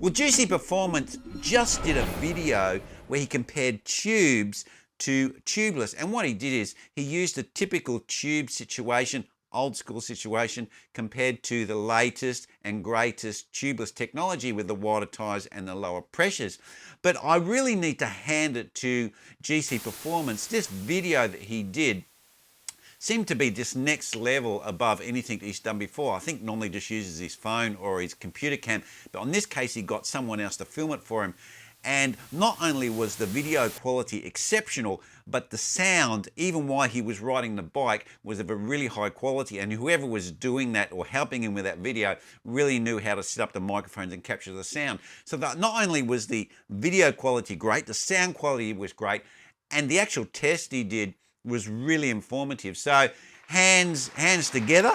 Well, Juicy Performance just did a video where he compared tubes to tubeless. And what he did is he used a typical tube situation, old school situation, compared to the latest and greatest tubeless technology with the wider tires and the lower pressures. But I really need to hand it to GC Performance. This video that he did seemed to be just next level above anything he's done before. I think normally just uses his phone or his computer cam, but on this case he got someone else to film it for him. And not only was the video quality exceptional, but the sound, even while he was riding the bike, was of a really high quality. And whoever was doing that or helping him with that video really knew how to set up the microphones and capture the sound. So that not only was the video quality great, the sound quality was great, and the actual test he did was really informative. So hands together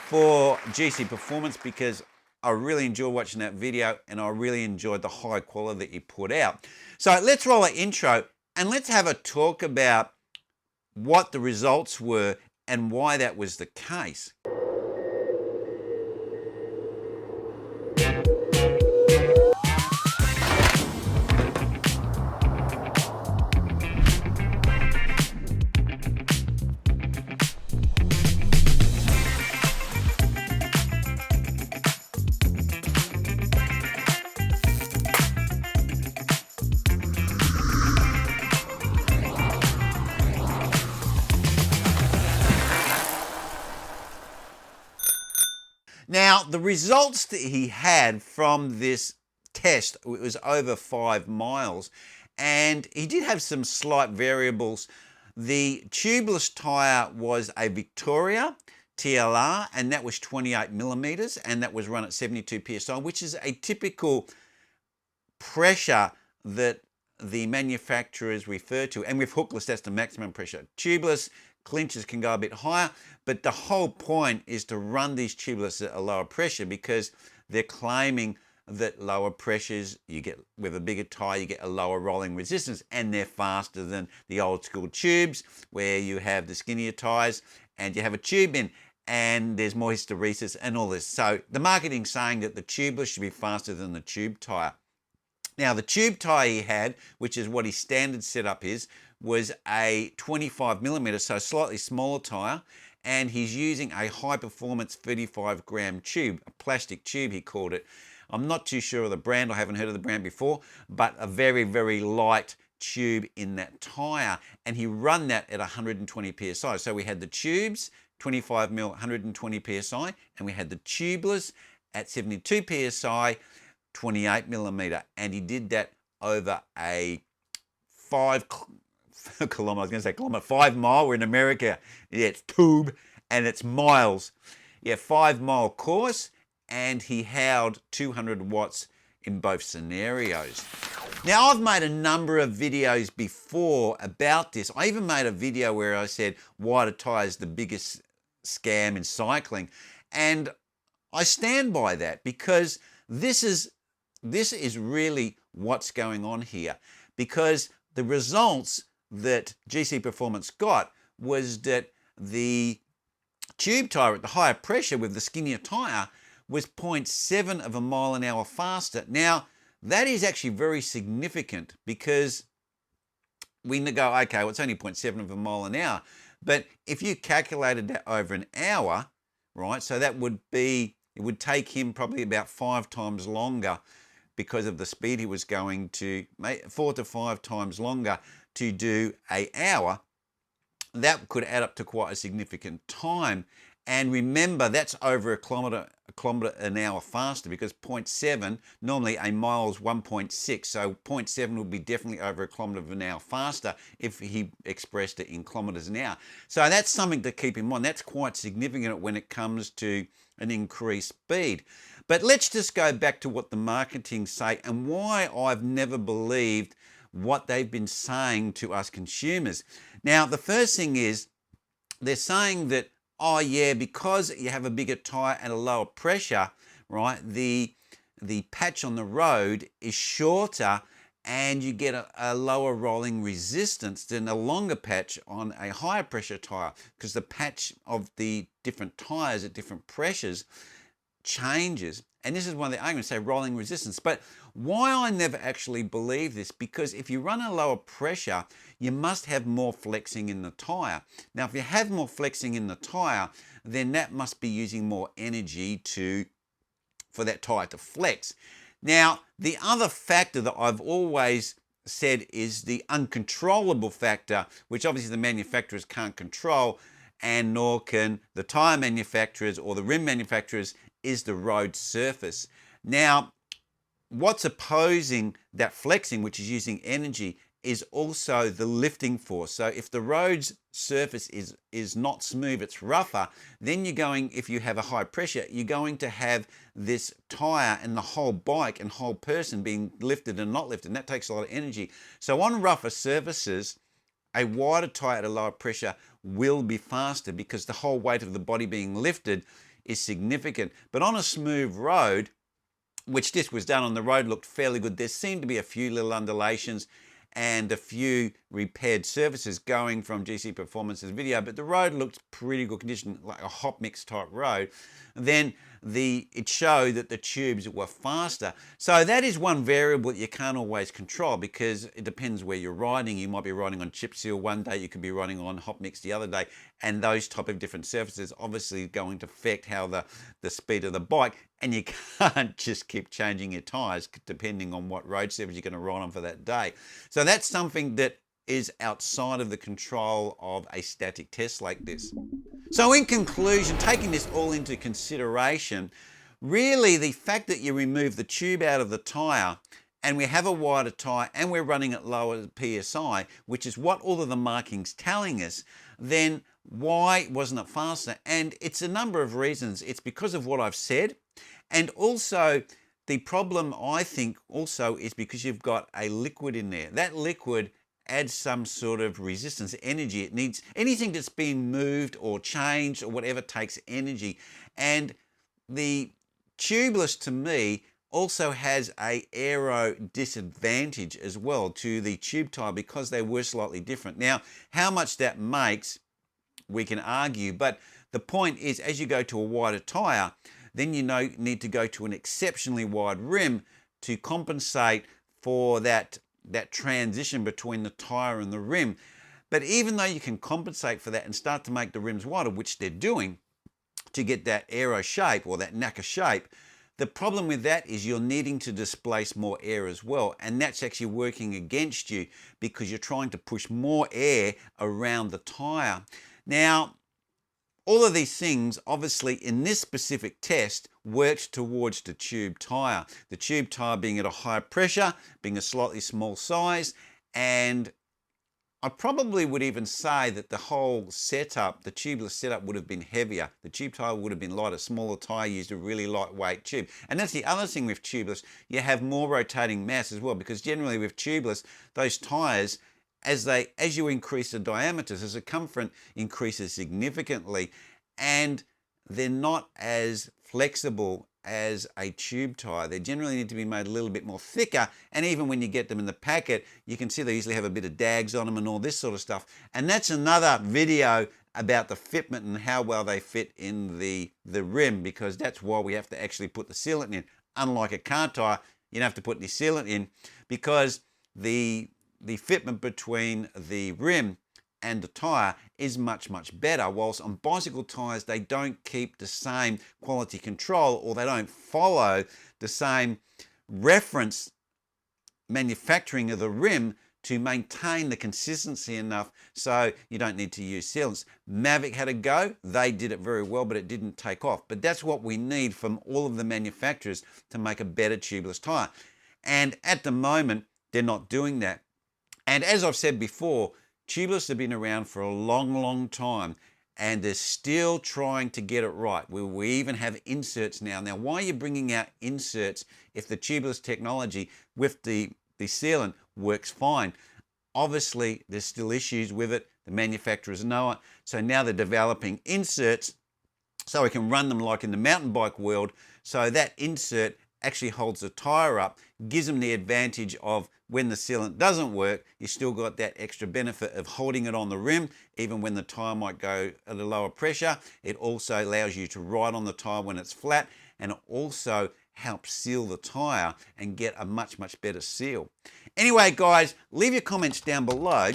for GC Performance, because I really enjoyed watching that video and I really enjoyed the high quality that he put out. So let's roll an intro and let's have a talk about what the results were and why that was the case. Now, the results that he had from this test, it was over 5 miles, and he did have some slight variables. The tubeless tyre was a Victoria TLR, and that was 28 millimeters, and that was run at 72 psi, which is a typical pressure that the manufacturers refer to. And with hookless, that's the maximum pressure. Tubeless clinches can go a bit higher, but the whole point is to run these tubeless at a lower pressure, because they're claiming that lower pressures, you get with a bigger tire, you get a lower rolling resistance, and they're faster than the old school tubes where you have the skinnier tires and you have a tube in and there's more hysteresis and all this. So the marketing's saying that the tubeless should be faster than the tube tire. Now, the tube tyre he had, which is what his standard setup is, was a 25 millimeter, so slightly smaller tyre, and he's using a high performance 35 gram tube, a plastic tube he called it. I'm not too sure of the brand, I haven't heard of the brand before, but a very, very light tube in that tyre, and he run that at 120 psi. So we had the tubes, 25 mil, 120 psi, and we had the tubeless at 72 psi, 28 millimeter, and he did that over a 5 mile. We're in America. Yeah, it's tube and it's miles. Yeah, 5 mile course, and he held 200 watts in both scenarios. Now, I've made a number of videos before about this. I even made a video where I said wider tires the biggest scam in cycling, and I stand by that, because this is really what's going on here, because the results that GC Performance got was that the tube tyre at the higher pressure with the skinnier tyre was 0.7 of a mile an hour faster. Now, that is actually very significant, because we go, okay, well, it's only 0.7 of a mile an hour, but if you calculated that over an hour, right, so that would be, it would take him probably about 5 times longer, because of the speed he was going to, 4 to 5 times longer to do an hour. That could add up to quite a significant time. And remember, that's over a kilometre an hour faster, because 0.7, normally a mile is 1.6, so 0.7 would be definitely over a kilometre of an hour faster if he expressed it in kilometres an hour. So that's something to keep in mind. That's quite significant when it comes to an increased speed. But let's just go back to what the marketing say and why I've never believed what they've been saying to us consumers. Now, the first thing is they're saying that, oh yeah, because you have a bigger tyre and a lower pressure, right, the patch on the road is shorter and you get a lower rolling resistance than a longer patch on a higher pressure tyre, because the patch of the different tyres at different pressures changes. And this is one of the arguments, say rolling resistance. But Why I never actually believe this, because if you run a lower pressure, you must have more flexing in the tyre. Now, if you have more flexing in the tyre, then that must be using more energy for that tyre to flex. Now, the other factor that I've always said is the uncontrollable factor, which obviously the manufacturers can't control, and nor can the tyre manufacturers or the rim manufacturers, is the road surface. Now, what's opposing that flexing, which is using energy, is also the lifting force. So if the road's surface is not smooth, it's rougher, then you're going, if you have a high pressure, you're going to have this tire and the whole bike and whole person being lifted and not lifted, and that takes a lot of energy. So on rougher surfaces, a wider tire at a lower pressure will be faster because the whole weight of the body being lifted is significant. But on a smooth road, which this was done on, the road looked fairly good. There seemed to be a few little undulations and a few repaired surfaces going from GC Performance's video, but the road looked pretty good condition, like a hot mix type road. Then it showed that the tubes were faster. So that is one variable that you can't always control, because it depends where you're riding. You might be riding on chip seal one day, you could be riding on hot mix the other day, and those type of different surfaces obviously going to affect how the speed of the bike, and you can't just keep changing your tyres depending on what road surface you're going to ride on for that day. So that's something that is outside of the control of a static test like this. So in conclusion, taking this all into consideration, really the fact that you remove the tube out of the tyre and we have a wider tyre and we're running at lower PSI, which is what all of the marking's telling us, then why wasn't it faster? And it's a number of reasons. It's because of what I've said, and also the problem, I think, also is because you've got a liquid in there. That liquid adds some sort of resistance, energy. It needs anything that's being moved or changed or whatever takes energy. And the tubeless, to me, also has a aero disadvantage as well to the tube tyre because they were slightly different. Now, how much that makes, we can argue, but the point is, as you go to a wider tyre, then you need to go to an exceptionally wide rim to compensate for that transition between the tyre and the rim. But even though you can compensate for that and start to make the rims wider, which they're doing to get that aero shape or that knacker shape, the problem with that is you're needing to displace more air as well, and that's actually working against you because you're trying to push more air around the tyre. Now, all of these things, obviously, in this specific test, worked towards the tube tyre. The tube tyre being at a higher pressure, being a slightly small size, and I probably would even say that the whole setup, the tubeless setup, would have been heavier. The tube tyre would have been lighter. Smaller tyre used a really lightweight tube. And that's the other thing with tubeless. You have more rotating mass as well, because generally with tubeless, those tyres, as you increase the diameter, the circumference increases significantly, and they're not as flexible as a tube tyre. They generally need to be made a little bit more thicker, and even when you get them in the packet, you can see they usually have a bit of dags on them and all this sort of stuff. And that's another video about the fitment and how well they fit in the rim, because that's why we have to actually put the sealant in. Unlike a car tyre, you don't have to put any sealant in, because the fitment between the rim and the tyre is much, much better, whilst on bicycle tyres they don't keep the same quality control, or they don't follow the same reference manufacturing of the rim to maintain the consistency enough so you don't need to use sealants. Mavic had a go, they did it very well, but it didn't take off. But that's what we need from all of the manufacturers to make a better tubeless tyre. And at the moment, they're not doing that. And as I've said before, tubeless have been around for a long, long time, and they're still trying to get it right. We even have inserts now. Now, why are you bringing out inserts if the tubeless technology with the sealant works fine? Obviously, there's still issues with it. The manufacturers know it. So now they're developing inserts so we can run them like in the mountain bike world. So that insert actually holds the tyre up, gives them the advantage of when the sealant doesn't work, you still got that extra benefit of holding it on the rim, even when the tyre might go at a lower pressure. It also allows you to ride on the tyre when it's flat, and it also help seal the tire and get a much, much better seal. Anyway, guys, leave your comments down below.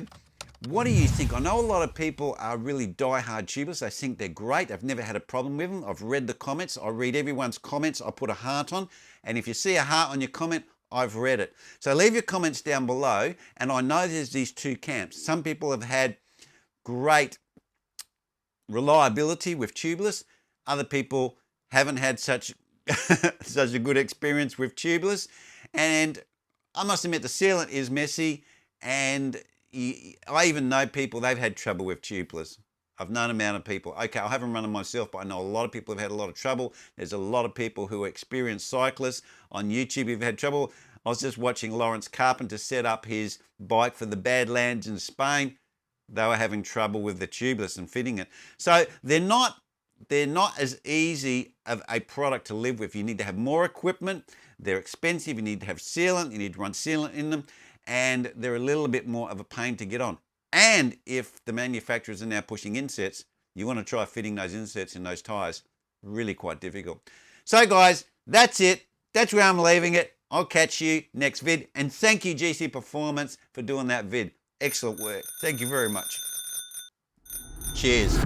What do you think? I know a lot of people are really die-hard tubeless. They think they're great. I've never had a problem with them. I've read the comments. I read everyone's comments. I put a heart on. And if you see a heart on your comment, I've read it. So leave your comments down below. And I know there's these two camps. Some people have had great reliability with tubeless. Other people haven't had such a good experience with tubeless. And I must admit the sealant is messy, and I even know people, they've had trouble with tubeless. I've known a amount of people. Okay, I haven't run them myself, but I know a lot of people have had a lot of trouble. There's a lot of people who are experienced cyclists on YouTube who've had trouble. I was just watching Lawrence Carpenter set up his bike for the Badlands in Spain. They were having trouble with the tubeless and fitting it. So they're not as easy of a product to live with. You need to have more equipment. They're expensive. You need to have sealant. You need to run sealant in them. And they're a little bit more of a pain to get on. And if the manufacturers are now pushing insets, you want to try fitting those insets in those tires. Really quite difficult. So guys, that's it. That's where I'm leaving it. I'll catch you next vid. And thank you, GC Performance, for doing that vid. Excellent work. Thank you very much. Cheers.